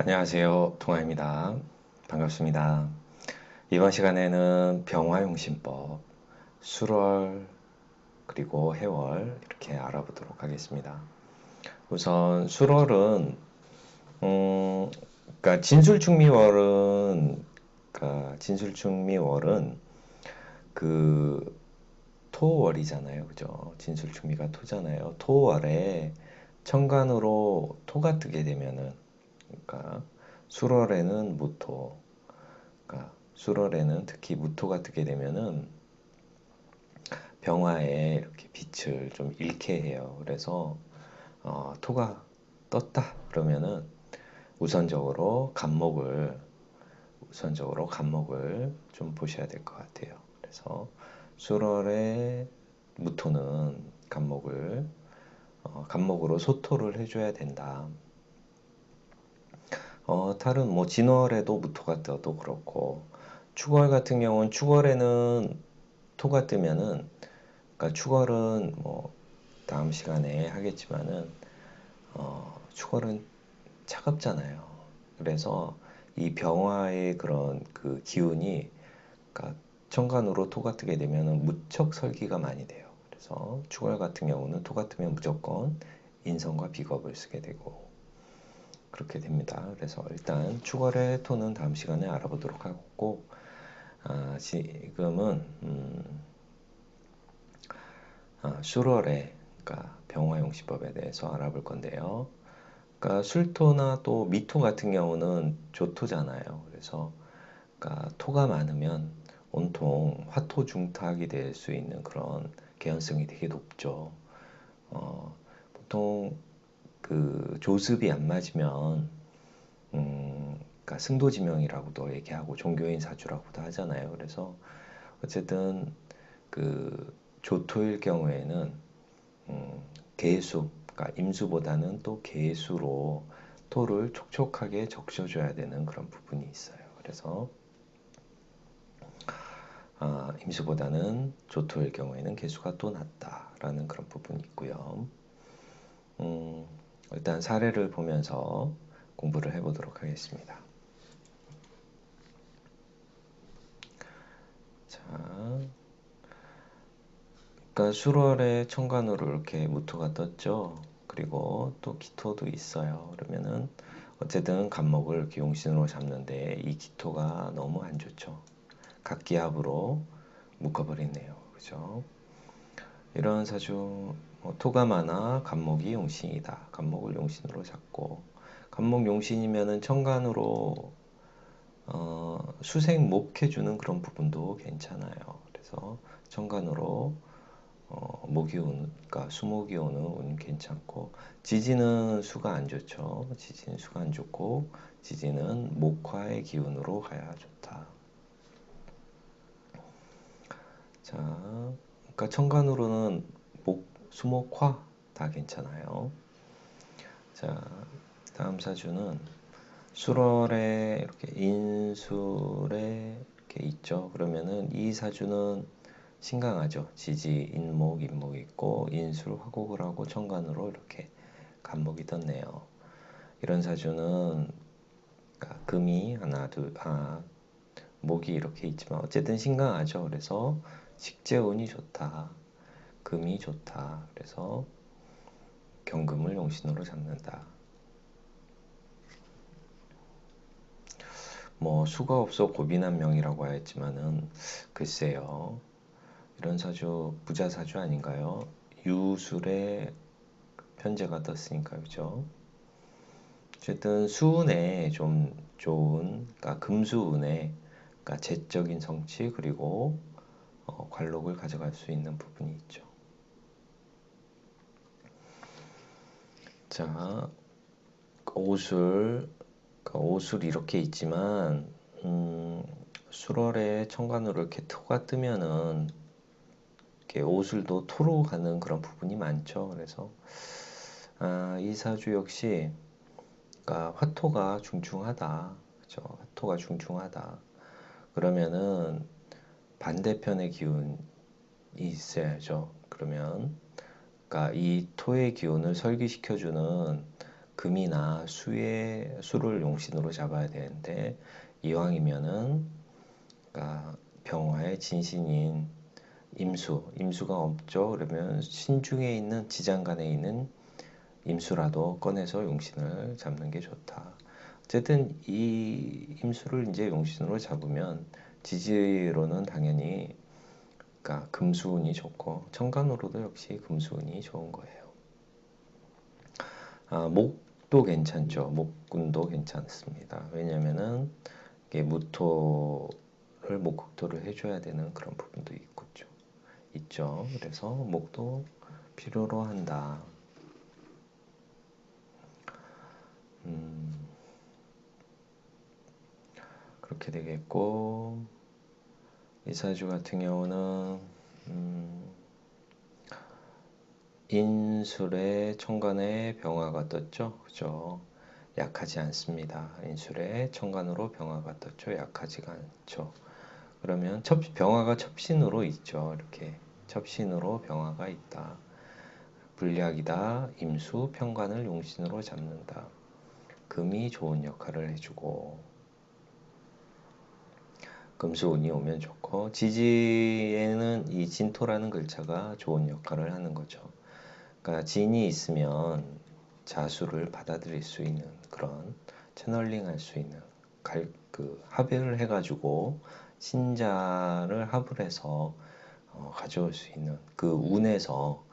안녕하세요. 동아입니다. 반갑습니다. 이번 시간에는 병화용신법, 술월, 그리고 해월 이렇게 알아보도록 하겠습니다. 우선 술월은 그러니까 진술충미월은 그 토월이잖아요. 그죠? 진술충미가 토잖아요. 토월에 천간으로 토가 뜨게 되면은 그러니까 술월에는 무토, 그러니까 술월에는 특히 무토가 뜨게 되면은 병화에 이렇게 빛을 좀 잃게 해요. 그래서 토가 떴다 그러면은 우선적으로 간목을 좀 보셔야 될 것 같아요. 그래서 술월에 무토는 간목으로 소토를 해줘야 된다. 다른 뭐 진월에도 무토가 떠도 그렇고 축월 같은 경우는 축월에는 토가 뜨면은 그러니까 축월은 뭐 다음 시간에 하겠지만은 축월은 차갑잖아요. 그래서 이 병화의 그런 그 기운이 그러니까 천간으로 토가 뜨게 되면은 무척 설기가 많이 돼요. 그래서 축월 같은 경우는 토가 뜨면 무조건 인성과 비겁을 쓰게 되고 그렇게 됩니다. 그래서 일단 축월의 토는 다음 시간에 알아보도록 하고 지금은 술월의 그러니까 병화용시법에 대해서 알아볼 건데요. 그러니까 술토나 또 미토 같은 경우는 조토잖아요. 그래서 그러니까 토가 많으면 온통 화토중탁이 될 수 있는 그런 개연성이 되게 높죠. 보통 그 조습이 안 맞으면 그러니까 승도지명이라고도 얘기하고 종교인 사주라고도 하잖아요. 그래서 어쨌든 그 조토일 경우에는 개수, 그러니까 임수보다는 또 개수로 토를 촉촉하게 적셔줘야 되는 그런 부분이 있어요. 그래서 임수보다는 조토일 경우에는 개수가 또 낮다라는 그런 부분이 있고요. 일단 사례를 보면서 공부를 해보도록 하겠습니다. 자, 그러니까 술월에 천간으로 이렇게 무토가 떴죠. 그리고 또 기토도 있어요. 그러면은 어쨌든 간목을 이렇게 용신으로 잡는데 이 기토가 너무 안 좋죠. 각기합으로 묶어버리네요. 그죠? 이런 사주 토가 많아 간목이 용신이다. 간목을 용신으로 잡고 간목 용신이면은 천간으로 수생 목해주는 그런 부분도 괜찮아요. 그래서 천간으로 목이 오는, 그러니까 수목이 오는 운 괜찮고 지지는 수가 안 좋죠. 지지는 수가 안 좋고 지지는 목화의 기운으로 가야 좋다. 자, 그러니까 천간으로는 목, 수목화 다 괜찮아요. 자, 다음 사주는 술월에 이렇게 인술에 이렇게 있죠. 그러면은 이 사주는 신강하죠. 지지, 인목, 인목이 있고 인술, 화곡을 하고 천간으로 이렇게 간목이 떴네요. 이런 사주는 그러니까 금이 하나, 둘, 목이 이렇게 있지만 어쨌든 신강하죠. 그래서 식재운이 좋다. 금이 좋다. 그래서 경금을 용신으로 잡는다. 뭐 수가 없어 고비난명이라고 하였지만은 글쎄요. 이런 사주 부자 사주 아닌가요? 유술에 편제가 떴으니까 그죠? 어쨌든 수운에 좀 좋은 그러니까 금수운에 그러니까 재적인 성취 그리고 관록을 가져갈 수 있는 부분이 있죠. 자, 오술 이렇게 있지만 술월에 천간으로 이렇게 토가 뜨면은 이렇게 오술도 토로 가는 그런 부분이 많죠. 그래서 이 사주 역시 그러니까 화토가 중충하다. 그죠? 화토가 중충하다. 그러면은 반대편의 기운이 있어야죠. 그러면 그러니까 이 토의 기운을 설기시켜주는 금이나 수를 용신으로 잡아야 되는데 이왕이면은 그러니까 병화의 진신인 임수가 없죠. 그러면 신중에 있는 지장간에 있는 임수라도 꺼내서 용신을 잡는 게 좋다. 어쨌든 이 임수를 이제 용신으로 잡으면 지지로는 당연히 그러니까 금수운이 좋고 천간으로도 역시 금수운이 좋은 거예요. 목도 괜찮죠. 목군도 괜찮습니다. 왜냐면은 이게 목국토를 해줘야 되는 그런 부분도 있죠. 그래서 목도 필요로 한다. 그렇게 되겠고 이사주 같은 경우는 인술에 천간에 병화가 떴죠. 그죠? 약하지 않습니다. 인술에 천간으로 병화가 떴죠. 약하지가 않죠. 그러면 병화가 첩신으로 있죠. 이렇게 첩신으로 병화가 있다. 불약이다. 임수 편관을 용신으로 잡는다. 금이 좋은 역할을 해주고 금수운이 오면 좋고 지지에는 이 진토라는 글자가 좋은 역할을 하는 거죠. 그러니까 진이 있으면 자수를 받아들일 수 있는 그런 채널링 할 수 있는 합을 해가지고 신자를 합을 해서 가져올 수 있는 그 운에서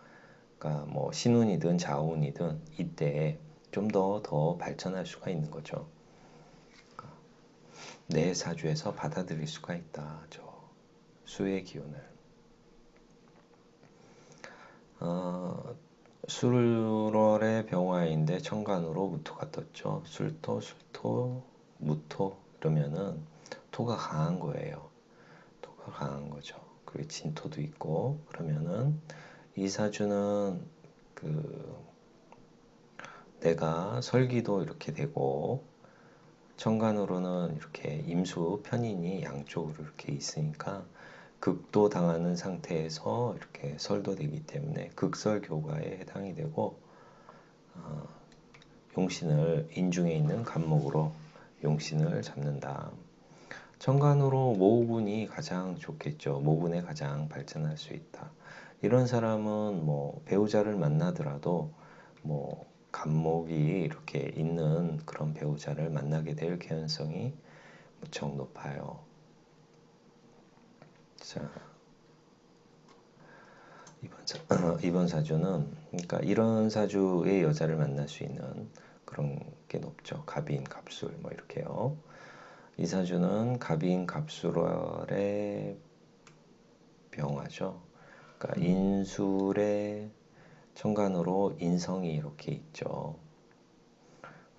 그러니까 뭐 신운이든 자운이든 이때 좀 더 발전할 수가 있는 거죠. 내 사주에서 받아들일 수가 있다. 저 수의 기운을. 술월의 병화인데 천간으로 무토가 떴죠. 술토, 무토 이러면은 토가 강한 거예요. 토가 강한 거죠. 그리고 진토도 있고 그러면은 이 사주는 내가 설기도 이렇게 되고 천간으로는 이렇게 임수 편인이 양쪽으로 이렇게 있으니까 극도 당하는 상태에서 이렇게 설도 되기 때문에 극설교과에 해당이 되고 용신을 인중에 있는 간목으로 용신을 잡는다. 천간으로 모분이 가장 좋겠죠. 모분에 가장 발전할 수 있다. 이런 사람은 뭐 배우자를 만나더라도 뭐 간목이 이렇게 있는 그런 배우자를 만나게 될 개연성이 무척 높아요. 자, 이번 사주는 그러니까 이런 사주의 여자를 만날 수 있는 그런 게 높죠. 갑인, 갑술 뭐 이렇게요. 이 사주는 갑인, 갑술의 병화죠. 그러니까 인술의 천간으로 인성이 이렇게 있죠.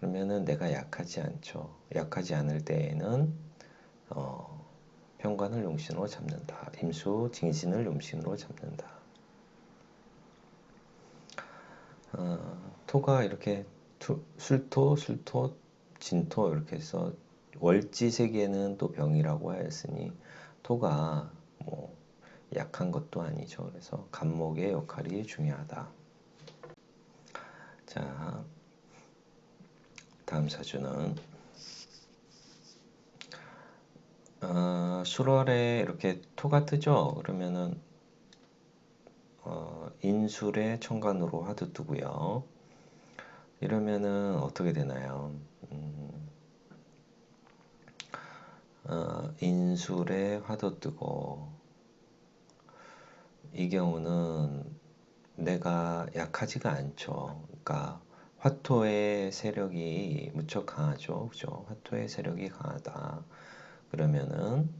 그러면은 내가 약하지 않죠. 약하지 않을 때에는 편관을 용신으로 잡는다. 임수, 진신을 용신으로 잡는다. 토가 이렇게 술토, 진토 이렇게 해서 월지세계는 또 병이라고 하였으니 토가 뭐 약한 것도 아니죠. 그래서 간목의 역할이 중요하다. 자, 다음 사주는 술월에 이렇게 토가 뜨죠. 그러면은 인술의 천간으로 화도 뜨고요. 이러면은 어떻게 되나요? 인술에 화도 뜨고 이 경우는 내가 약하지가 않죠. 그러니까 화토의 세력이 무척 강하죠. 그죠? 화토의 세력이 강하다. 그러면은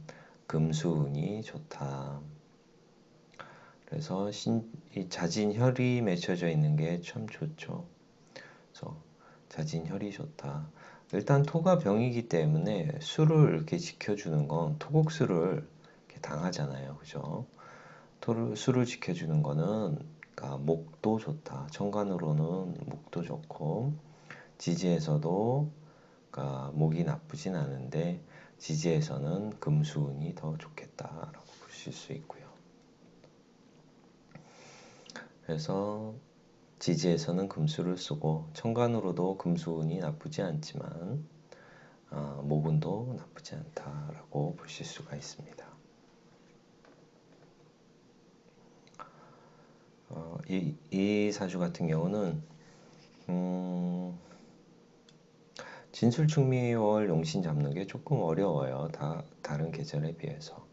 금수운이 좋다. 그래서 이 자진혈이 맺혀져 있는 게 참 좋죠. 그래서 자진혈이 좋다. 일단 토가 병이기 때문에 수를 이렇게 지켜주는 건 토국수를 이렇게 당하잖아요. 그죠? 수를 지켜주는 거는 그러니까 목도 좋다. 천간으로는 목도 좋고 지지에서도 그러니까 목이 나쁘진 않은데 지지에서는 금수운이 더 좋겠다라고 보실 수 있고요. 그래서 지지에서는 금수를 쓰고 천간으로도 금수운이 나쁘지 않지만 모근도 나쁘지 않다라고 보실 수가 있습니다. 이 사주 같은 경우는 진술충미월 용신 잡는 게 조금 어려워요. 다른 계절에 비해서.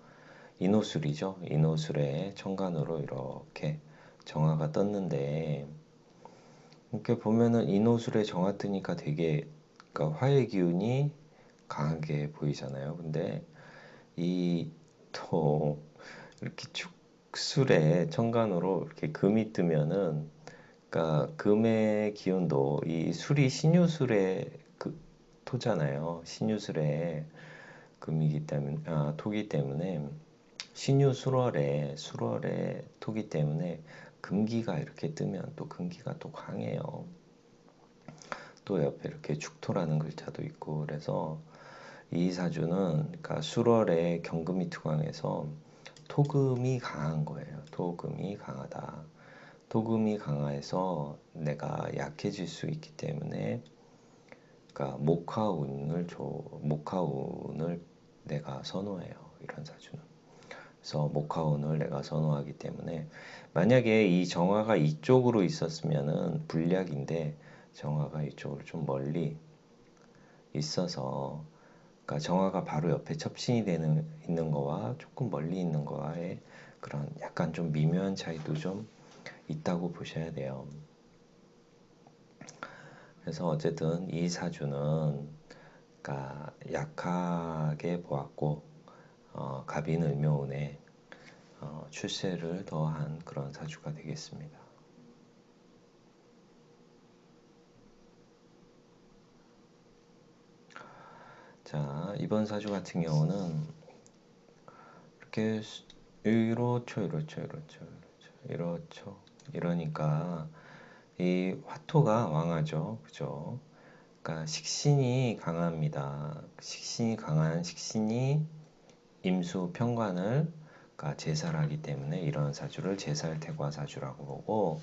인호술이죠. 인호술에 천간으로 이렇게 정화가 떴는데 이렇게 보면은 인호술에 정화 뜨니까 되게 그러니까 화의 기운이 강하게 보이잖아요. 근데 이 또 이렇게 축술에 천간으로 이렇게 금이 뜨면은 그러니까 금의 기운도 이 술이 신유술의 토잖아요. 신유술의 금이기 때문에 토기 때문에 수월의 토기 때문에 금기가 이렇게 뜨면 또 금기가 또 강해요. 또 옆에 이렇게 축토라는 글자도 있고 그래서 이 사주는 그러니까 수월의 경금이 투강해서 토금이 강한 거예요. 토금이 강하다. 토금이 강해서 내가 약해질 수 있기 때문에 그러니까 목화운을 내가 선호해요. 이런 사주는. 그래서 목화운을 내가 선호하기 때문에 만약에 이 정화가 이쪽으로 있었으면은 불약인데 정화가 이쪽으로 좀 멀리 있어서 그러니까 정화가 바로 옆에 첩신이 있는 거와 조금 멀리 있는 거와의 그런 약간 좀 미묘한 차이도 좀 있다고 보셔야 돼요. 그래서 어쨌든 이 사주는 그러니까 약하게 보았고 갑인을묘운에 출세를 더한 그런 사주가 되겠습니다. 자, 이번 사주 같은 경우는 이렇게 이렇죠. 이러니까 이 화토가 왕하죠. 그죠? 그러니까 식신이 강합니다. 식신이 강한 식신이 임수 편관을 그러니까 제살하기 때문에 이런 사주를 제살태과 사주라고 보고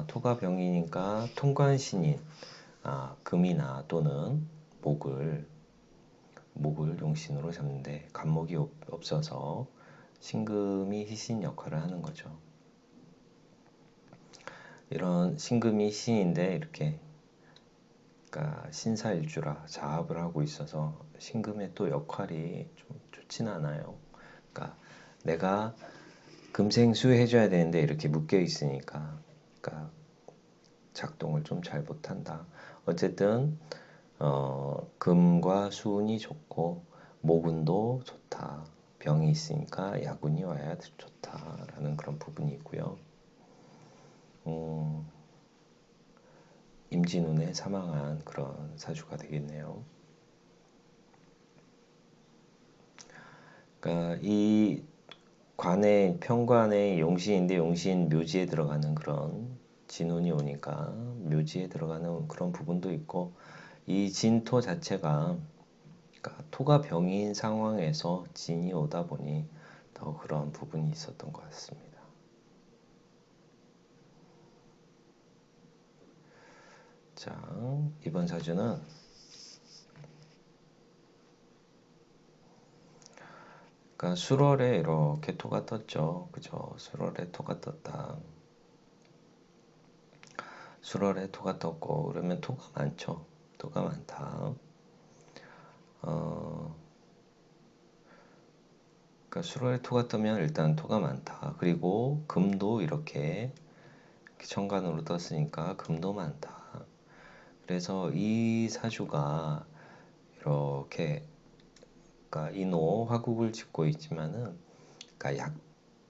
토가 병이니까 통관신인 금이나 또는 목을 용신으로 잡는데 간목이 없어서 신금이 희신 역할을 하는 거죠. 이런 신금이 희신인데 이렇게 그러니까 신사일주라 자합을 하고 있어서 신금의 또 역할이 좀 좋진 않아요. 그러니까 내가 금생수 해줘야 되는데 이렇게 묶여 있으니까 그러니까 작동을 좀 잘 못한다. 어쨌든 금과 수운이 좋고 목운도 좋다. 병이 있으니까 약운이 와야 좋다라는 그런 부분이 있고요. 임진운에 사망한 그런 사주가 되겠네요. 그러니까 이 편관의 용신인데 용신 묘지에 들어가는 그런 진운이 오니까 묘지에 들어가는 그런 부분도 있고 이 진토 자체가 그러니까 토가 병인 상황에서 진이 오다 보니 더 그런 부분이 있었던 것 같습니다. 자, 이번 사주는 그러니까 수월에 이렇게 토가 떴죠. 그죠? 수월에 토가 떴다. 수월에 토가 떴고 그러면 토가 많죠. 토가 많다. 그러니까 수월에 토가 뜨면 일단 토가 많다. 그리고 금도 이렇게 천간으로 떴으니까 금도 많다. 그래서 이 사주가 이렇게 그러니까 인호 화국을 짓고 있지만은 그러니까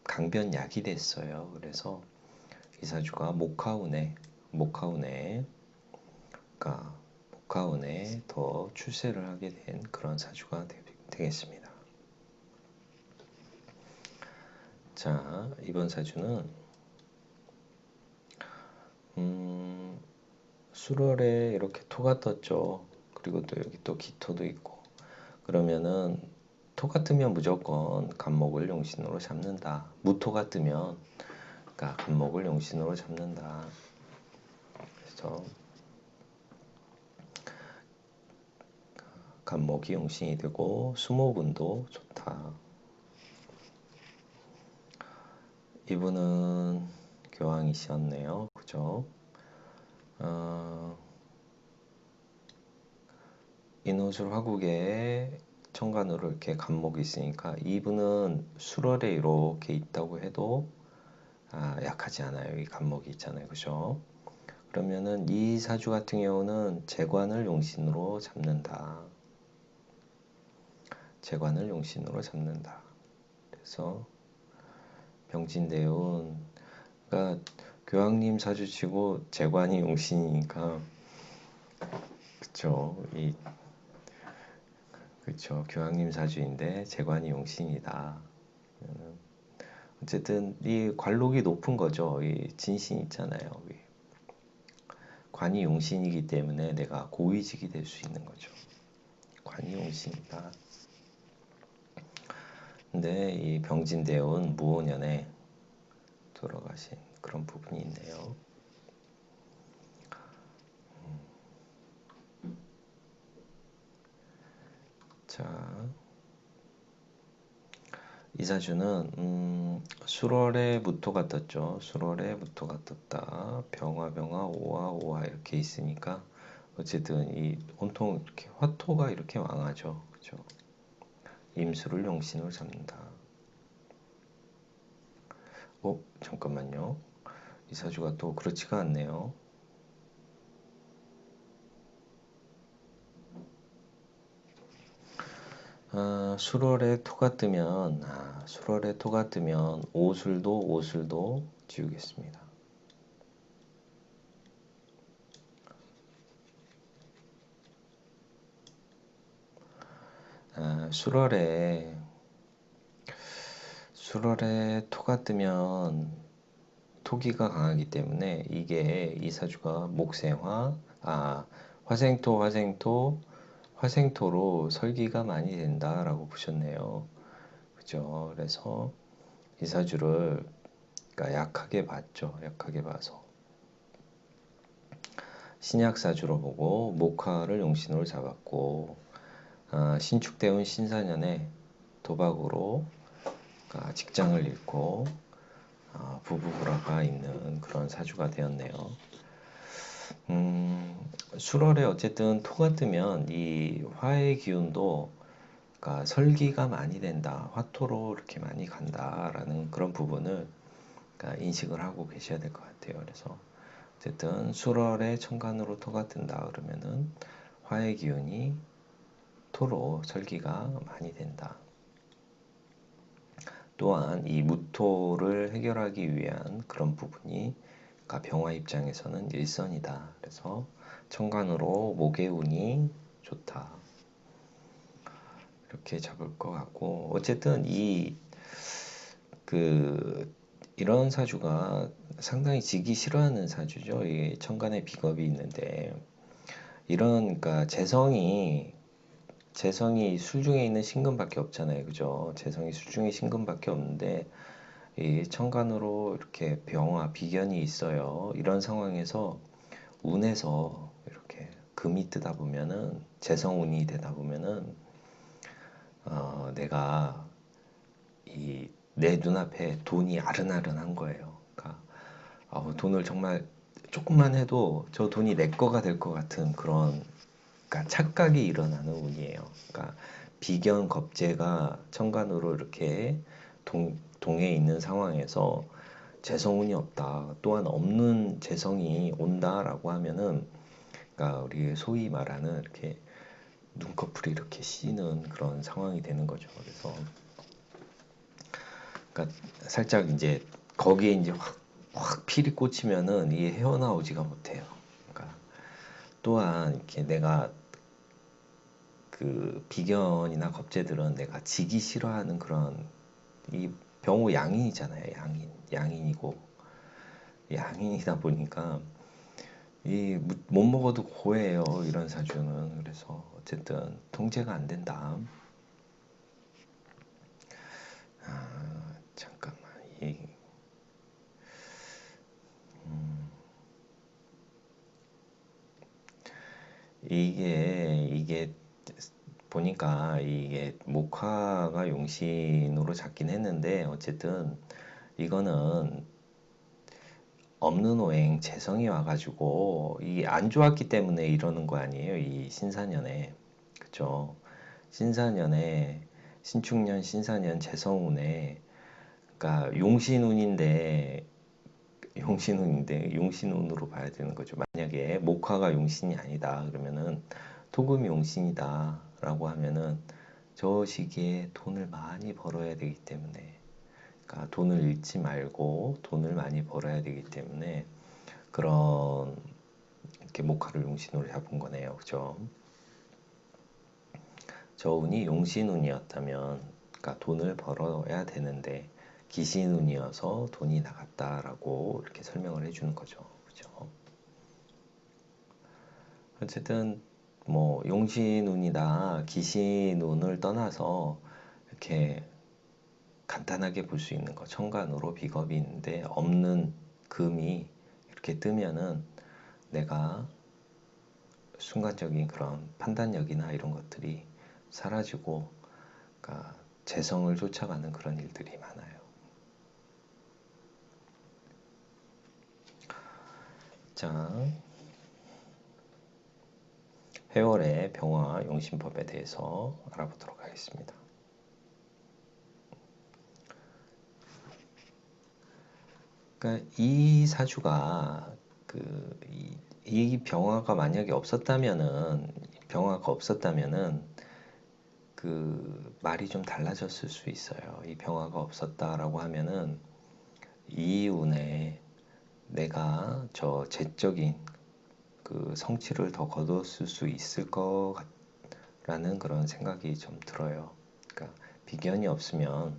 강변약이 됐어요. 그래서 이 사주가 목화운에 그러니까 목화운에 더 출세를 하게 된 그런 사주가 되겠습니다. 자, 이번 사주는 수월에 이렇게 토가 떴죠. 그리고 또 여기 또 기토도 있고 그러면은 토 같으면 무조건 간목을 용신으로 잡는다. 무토 같으면 그러니까 간목을 용신으로 잡는다. 그래서 간목이 용신이 되고 수목운도 좋다. 이분은 교황이셨네요. 그죠? 인호술 화국에 천간으로 이렇게 간목이 있으니까 이분은 술월에 이렇게 있다고 해도 약하지 않아요. 이 간목이 있잖아요. 그죠? 그러면은 이 사주 같은 경우는 재관을 용신으로 잡는다. 재관을 용신으로 잡는다. 그래서 병진대운, 그러니까 교황님 사주치고 재관이 용신이니까, 그쵸? 그쵸? 교황님 사주인데 재관이 용신이다. 어쨌든 이 관록이 높은 거죠. 이 진신 있잖아요. 관이 용신이기 때문에 내가 고위직이 될 수 있는 거죠. 관이 용신이다. 근데 이 병진대운 무오년에 돌아가신 그런 부분이 있네요. 자, 이 사주는 수월에 무토가 떴죠. 수월에 무토가 떴다. 병화 오화 오화 이렇게 있으니까 어쨌든 이 온통 이렇게 화토가 이렇게 왕하죠. 그죠? 임수를 용신으로 잡는다. 잠깐만요. 이 사주가 또 그렇지가 않네요. 수월에 토가 뜨면 오술도 지우겠습니다. 수월에 토가 뜨면 토기가 강하기 때문에 이게 이 사주가 목생화, 화생토로 설기가 많이 된다라고 보셨네요. 그죠? 그래서 이 사주를 그러니까 약하게 봤죠. 약하게 봐서 신약 사주로 보고 목화를 용신으로 잡았고 신축대운 신사년에 도박으로 직장을 잃고 부부불화가 있는 그런 사주가 되었네요. 술월에 어쨌든 토가 뜨면 이 화의 기운도 그러니까 설기가 많이 된다, 화토로 이렇게 많이 간다라는 그런 부분을 그러니까 인식을 하고 계셔야 될 것 같아요. 그래서 어쨌든 술월에 천간으로 토가 뜬다 그러면은 화의 기운이 토로 설기가 많이 된다. 또한 이 무토를 해결하기 위한 그런 부분이 그러니까 병화 입장에서는 일선이다. 그래서 천간으로 목의 운이 좋다. 이렇게 잡을 것 같고 어쨌든 이런 사주가 상당히 지기 싫어하는 사주죠. 이 천간에 비겁이 있는데 이런 그러니까 재성이 술중에 있는 신금밖에 없잖아요. 그죠? 재성이 술중에 신금밖에 없는데 이 천간으로 이렇게 병화 비견이 있어요. 이런 상황에서 운에서 이렇게 금이 뜨다 보면은 재성운이 되다 보면은 내가 내 눈앞에 돈이 아른아른한 거예요. 그러니까 돈을 정말 조금만 해도 저 돈이 내 거가 될 것 같은 그런 그러니까 착각이 일어나는 운이에요. 그러니까 비견 겁재가 천간으로 이렇게 동해 있는 상황에서 재성운이 없다. 또한 없는 재성이 온다라고 하면은 그러니까 우리 소위 말하는 이렇게 눈꺼풀이 이렇게 씌는 그런 상황이 되는 거죠. 그래서 그러니까 살짝 이제 거기에 이제 확 필이 꽂히면은 이게 헤어나오지가 못해요. 그러니까 또한 이렇게 내가 그 비견이나 겁재들은 내가 지기 싫어하는 그런 이 병호 양인이잖아요. 양인이고 양인이다 보니까 이 못 먹어도 고해요. 이런 사주는. 그래서 어쨌든 통제가 안 된다. 잠깐만 이 이게 보니까 이게 목화가 용신으로 잡긴 했는데 어쨌든 이거는 없는 오행 재성이 와가지고 이게 안 좋았기 때문에 이러는 거 아니에요? 이 신사년에. 그쵸? 신사년에 신축년 신사년 재성운에 그러니까 용신운으로 봐야 되는 거죠. 만약에 목화가 용신이 아니다 그러면은 토금이 용신이다 라고 하면은 저 시기에 돈을 많이 벌어야 되기 때문에, 그러니까 돈을 잃지 말고 돈을 많이 벌어야 되기 때문에 그런 이렇게 목화를 용신으로 잡은 거네요. 그죠? 저 운이 용신운이었다면 그러니까 돈을 벌어야 되는데 기신운이어서 돈이 나갔다라고 이렇게 설명을 해주는 거죠. 그죠? 어쨌든 뭐 용신운이나 기신운을 떠나서 이렇게 간단하게 볼 수 있는 거, 천간으로 비겁이 있는데 없는 금이 이렇게 뜨면은 내가 순간적인 그런 판단력이나 이런 것들이 사라지고, 그러니까 재성을 쫓아가는 그런 일들이 많아요. 자, 해월의 병화 용신법에 대해서 알아보도록 하겠습니다. 그러니까 이 사주가 이 병화가 만약에 없었다면은 그 말이 좀 달라졌을 수 있어요. 이 병화가 없었다라고 하면은 이 운에 내가 저 재적인 그 성취를 더 거뒀을 수 있을 거라는 그런 생각이 좀 들어요. 그러니까 비견이 없으면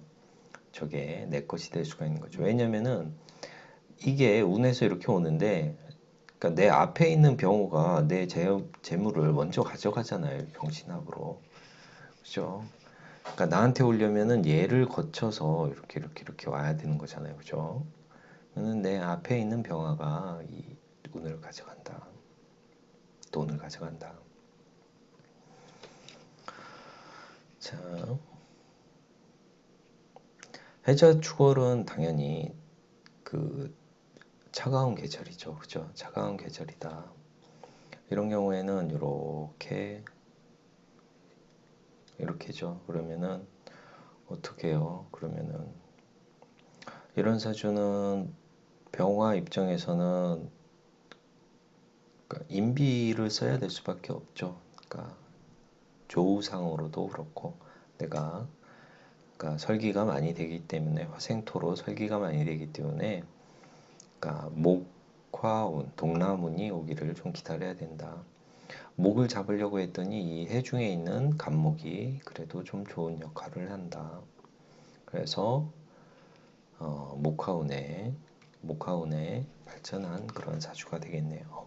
저게 내 것이 될 수가 있는 거죠. 왜냐면은 이게 운에서 이렇게 오는데, 그러니까 내 앞에 있는 병호가 내 재물을 먼저 가져가잖아요. 병신합으로. 그죠? 그러니까 나한테 오려면은 얘를 거쳐서 이렇게 와야 되는 거잖아요. 그죠? 그러면 내 앞에 있는 병화가 이 운을 가져간다. 돈을 가져간다. 자, 해자 축월은 당연히 그 차가운 계절이죠. 그죠? 차가운 계절이다. 이런 경우에는 이렇게죠. 그러면은 어떻게 해요? 그러면은 이런 사주는 병화 입장에서는 그러니까 인비를 써야 될 수밖에 없죠. 그러니까 조우상으로도 그렇고 내가 그러니까 설기가 많이 되기 때문에 화생토로 설기가 많이 되기 때문에 그러니까 목화운 동남운이 오기를 좀 기다려야 된다. 목을 잡으려고 했더니 이 해중에 있는 간목이 그래도 좀 좋은 역할을 한다. 그래서 목화운에 발전한 그런 사주가 되겠네요.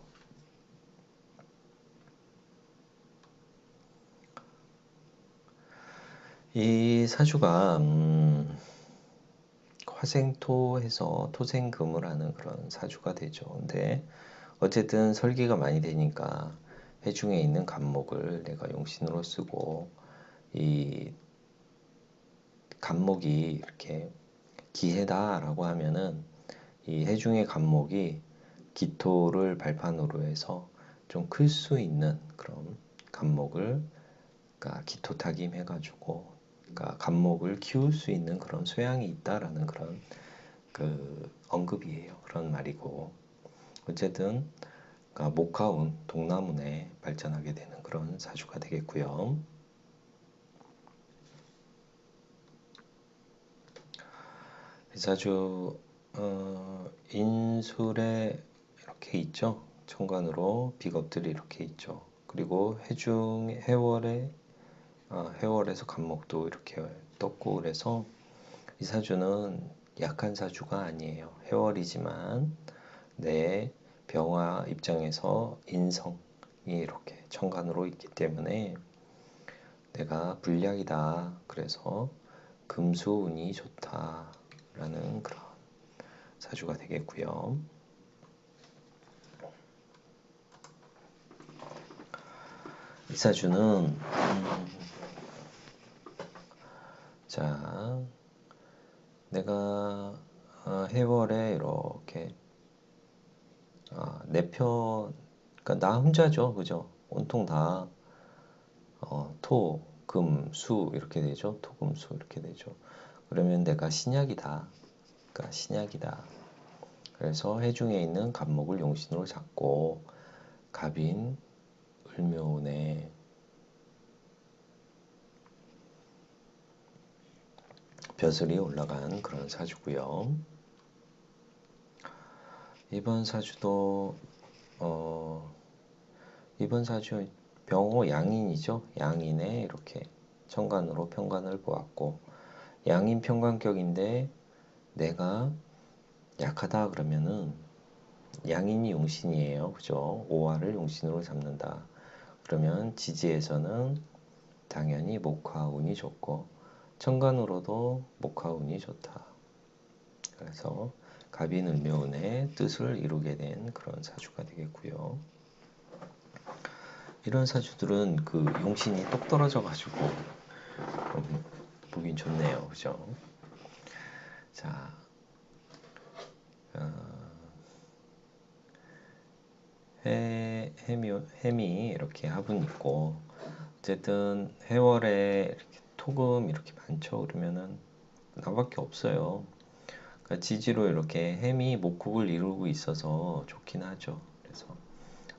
이 사주가 화생토해서 토생금을 하는 그런 사주가 되죠. 근데 어쨌든 설계가 많이 되니까 해중에 있는 간목을 내가 용신으로 쓰고, 이 간목이 이렇게 기해다라고 하면은 이 해중의 간목이 기토를 발판으로 해서 좀 클 수 있는 그런 간목을, 그러니까 기토타김 해가지고 그러니까 간목을 키울 수 있는 그런 소양이 있다라는 그런 그 언급이에요. 그런 말이고, 어쨌든 그러니까 목화운 동남운에 발전하게 되는 그런 사주가 되겠고요. 이 사주 인술에 이렇게 있죠. 천간으로 비겁들이 이렇게 있죠. 그리고 해월에서 간목도 이렇게 떴고, 그래서 이 사주는 약한 사주가 아니에요. 해월이지만 내 병화 입장에서 인성이 이렇게 천간으로 있기 때문에 내가 불량이다. 그래서 금수운이 좋다라는 그런 사주가 되겠고요. 이 사주는 자, 내가 해월에 이렇게 내 편, 그러니까 나 혼자죠, 그죠? 온통 다 토, 금, 수 이렇게 되죠. 토, 금, 수 이렇게 되죠. 그러면 내가 신약이다. 그러니까 신약이다. 그래서 해중에 있는 갑목을 용신으로 잡고 갑인, 을묘운에 벼슬이 올라간 그런 사주고요. 이번 사주도 이번 사주 병호 양인이죠. 양인에 이렇게 천간으로 편관을 보았고 양인 편관격인데 내가 약하다 그러면은 양인이 용신이에요. 그죠? 오화를 용신으로 잡는다. 그러면 지지에서는 당연히 목화운이 좋고 천간으로도 목화운이 좋다. 그래서 갑인을묘운의 뜻을 이루게 된 그런 사주가 되겠고요. 이런 사주들은 그 용신이 똑 떨어져 가지고 보긴 좋네요. 그죠? 자, 해미 이렇게 합은 있고 어쨌든 해월에 이렇게 토금 이렇게 많죠. 그러면은 나밖에 없어요. 그러니까 지지로 이렇게 해미 목국을 이루고 있어서 좋긴 하죠. 그래서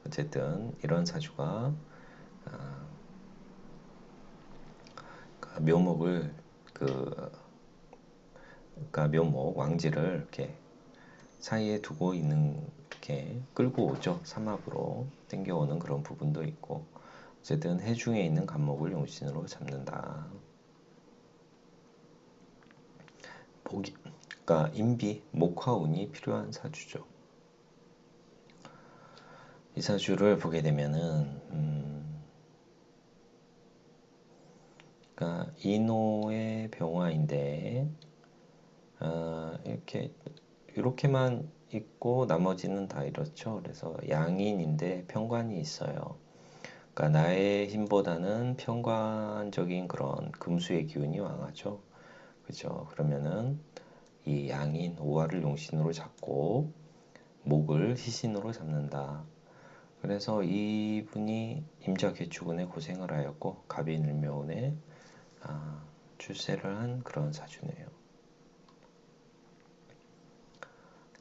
어쨌든 이런 사주가 그러니까 묘목을 그러니까 묘목 왕지를 이렇게 사이에 두고 있는 이렇게 끌고 오죠. 삼합으로 땡겨오는 그런 부분도 있고 어쨌든 해중에 있는 간목을 용신으로 잡는다. 복이 그러니까 인비 목화운이 필요한 사주죠. 이 사주를 보게 되면은 그러니까 인호의 병화인데 이렇게만 있고 나머지는 다 이렇죠. 그래서 양인인데 편관이 있어요. 그러니까 나의 힘보다는 편관적인 그런 금수의 기운이 강하죠. 그죠? 그러면은 이 양인 오화를 용신으로 잡고 목을 희신으로 잡는다. 그래서 이분이 임자개축운에 고생을 하였고 갑인을묘운에 출세를 한 그런 사주네요.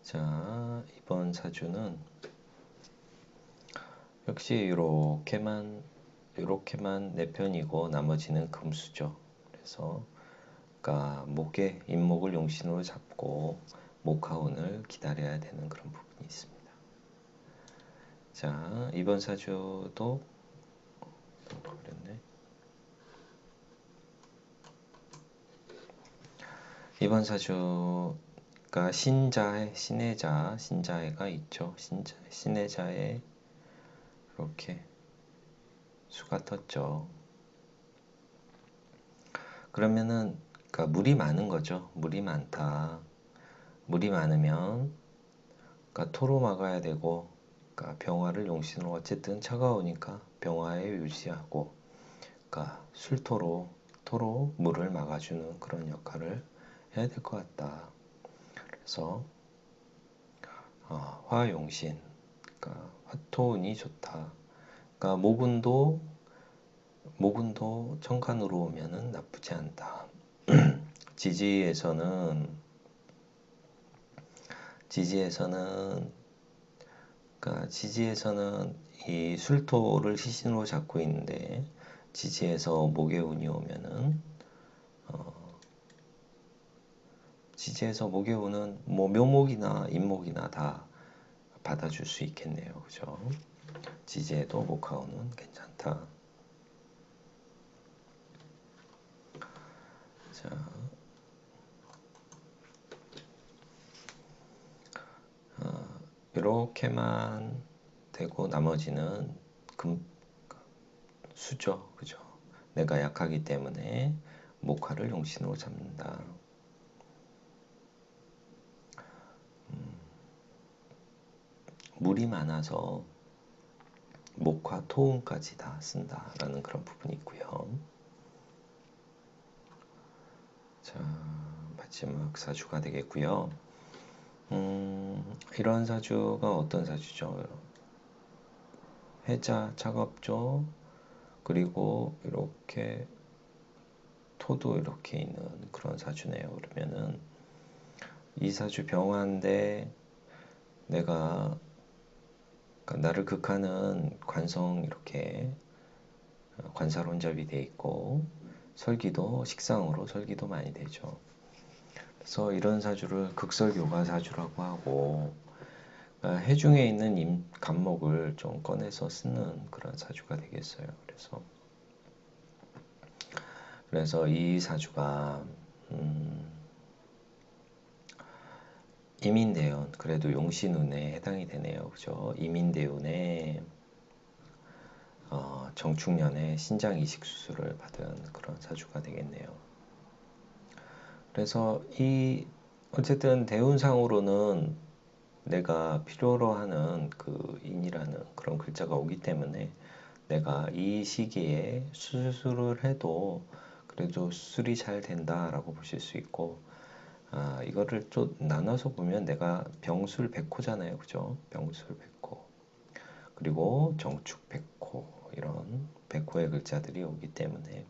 자, 이번 사주는 역시 이렇게만 내 편이고 나머지는 금수죠. 그래서 그러니까 목에 인목을 용신으로 잡고 목화운을 기다려야 되는 그런 부분이 있습니다. 자, 이번 사주도 그랬네. 이번 사주가 신자해, 신자해가 있죠. 신해자에 이렇게 수가 떴죠. 그러면은 그러니까 물이 많은 거죠. 물이 많다. 물이 많으면 그러니까 토로 막아야 되고 그러니까 병화를 용신으로 어쨌든 차가우니까 병화에 유지하고 그러니까 토로 물을 막아주는 그런 역할을 해야 될 것 같다. 그래서 화용신 그러니까 화토운이 좋다. 그러니까 모근도 천간으로 오면은 나쁘지 않다. 지지에서는 그러니까 지지에서는 이 술토를 시신으로 잡고 있는데 지지에서 목의 운이 오면은 지지에서 목의 운은 뭐 묘목이나 인목이나 다 받아줄 수 있겠네요. 그죠? 지지에도 목화운은 괜찮다. 자, 이렇게만 되고 나머지는 수죠. 그죠? 내가 약하기 때문에 목화를 용신으로 잡는다. 물이 많아서 목화, 토음까지 다 쓴다라는 그런 부분이 있고요. 자, 마지막 사주가 되겠고요. 이런 사주가 어떤 사주죠? 해자, 차갑죠. 그리고 이렇게 토도 이렇게 있는 그런 사주네요. 그러면은 이 사주 병화인데 내가 그러니까 나를 극하는 관성 이렇게 관사론잡이 돼 있고 설기도 식상으로 설기도 많이 되죠. 그래서 이런 사주를 극설교가 사주라고 하고 해중에 있는 간목을 좀 꺼내서 쓰는 그런 사주가 되겠어요. 그래서 이 사주가 이민대운 그래도 용신운에 해당이 되네요. 그죠? 이민대운에 정축년에 신장 이식 수술을 받은 그런 사주가 되겠네요. 그래서 어쨌든 대운상으로는 내가 필요로 하는 그 인이라는 그런 글자가 오기 때문에 내가 이 시기에 수술을 해도 그래도 수술이 잘 된다라고 보실 수 있고 이거를 또 나눠서 보면 내가 병술 백호잖아요. 그죠? 병술 백호 그리고 정축 백호 이런 백호의 글자들이 오기 때문에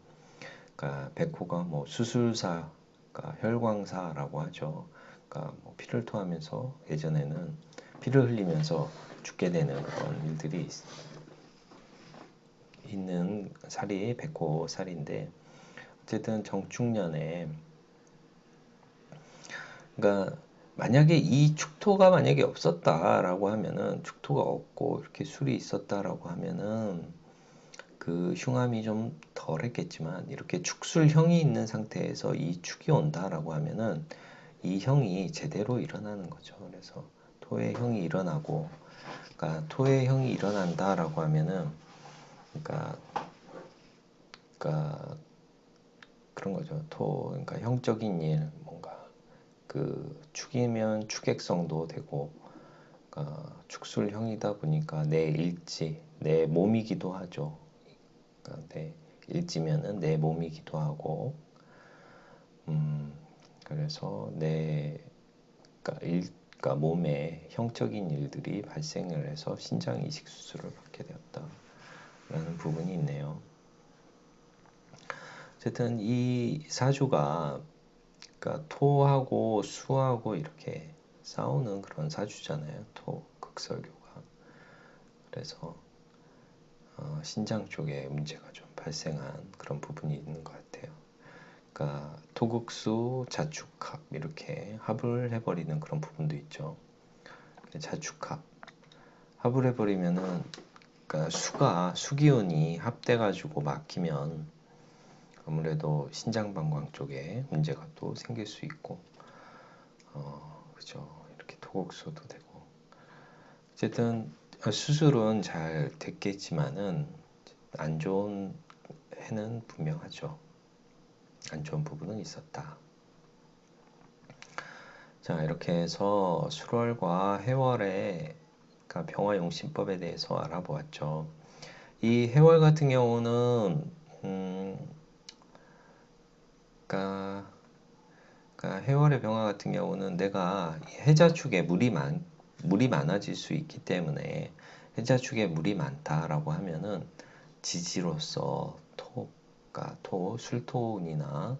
그러니까 백호가 뭐 수술사 그러니까 혈광사라고 하죠. 그러니까 뭐 피를 토하면서 예전에는 피를 흘리면서 죽게 되는 그런 일들이 있는 살이 백호 살인데 어쨌든 정축년에 그러니까 만약에 이 축토가 만약에 없었다라고 하면은 축토가 없고 이렇게 술이 있었다라고 하면은 그 흉함이 좀 덜했겠지만 이렇게 축술형이 있는 상태에서 이 축이 온다라고 하면은 이 형이 제대로 일어나는 거죠. 그래서 토의 형이 일어나고 그러니까 토의 형이 일어난다라고 하면은 그러니까 그런 거죠. 그러니까 형적인 일 뭔가 그 축이면 축액성도 되고 축술형이다 보니까 내 일지, 내 몸이기도 하죠. 그러니까 내 일지면은 내 몸이기도 하고, 그래서 그러니까 몸에 형적인 일들이 발생을 해서 신장 이식 수술을 받게 되었다라는 부분이 있네요. 어쨌든 이 사주가 그러니까 토하고 수하고 이렇게 싸우는 그런 사주잖아요. 극설교가. 그래서 신장 쪽에 문제가 좀 발생한 그런 부분이 있는 것 같아요. 그러니까 토극수, 자축합 이렇게 합을 해버리는 그런 부분도 있죠. 자축합 합을 해버리면은 그러니까 수기운이 합돼가지고 막히면 아무래도 신장방광 쪽에 문제가 또 생길 수 있고 그죠. 이렇게 토곡소도 되고 어쨌든 수술은 잘 됐겠지만은 안 좋은 해는 분명하죠. 안 좋은 부분은 있었다. 자, 이렇게 해서 술월과 해월의 그러니까 병화용신법에 대해서 알아보았죠. 이 해월 같은 경우는 그러니까 해월의 병화 같은 경우는 내가 해자축에 물이 많아질 수 있기 때문에 해자축에 물이 많다라고 하면은 지지로서 술토운이나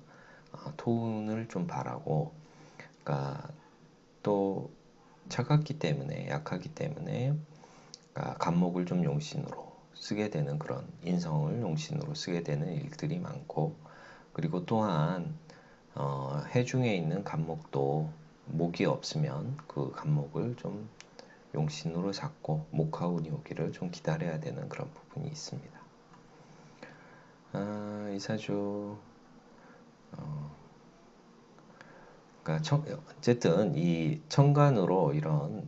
토운을 좀 바라고 또 차갑기 때문에 약하기 때문에 간목을 좀 용신으로 쓰게 되는 그런 인성을 용신으로 쓰게 되는 일들이 많고 그리고 또한 해중에 있는 간목도 목이 없으면 그 간목을 좀 용신으로 잡고 목화운이 오기를 좀 기다려야 되는 그런 부분이 있습니다. 이 사주 그러니까 어쨌든 이 천간으로 이런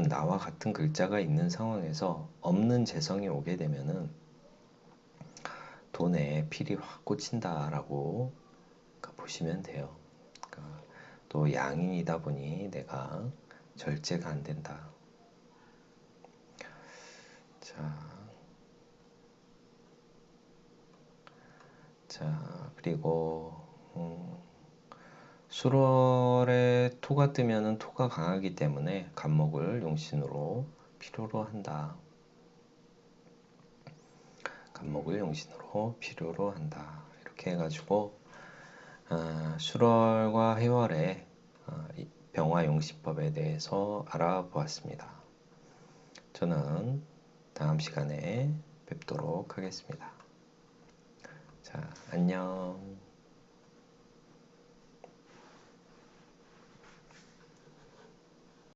나와 같은 글자가 있는 상황에서 없는 재성이 오게 되면은 돈에 필이 확 꽂힌다라고 보시면 돼요. 또 양인이다 보니 내가 절제가 안 된다. 자, 자, 그리고 수월에 토가 뜨면은 토가 강하기 때문에 간목을 용신으로 필요로 한다. 간목을 용신으로 필요로 한다. 이렇게 해가지고 수월과 해월의 병화용신법에 대해서 알아보았습니다. 저는 다음 시간에 뵙도록 하겠습니다. 자, 안녕.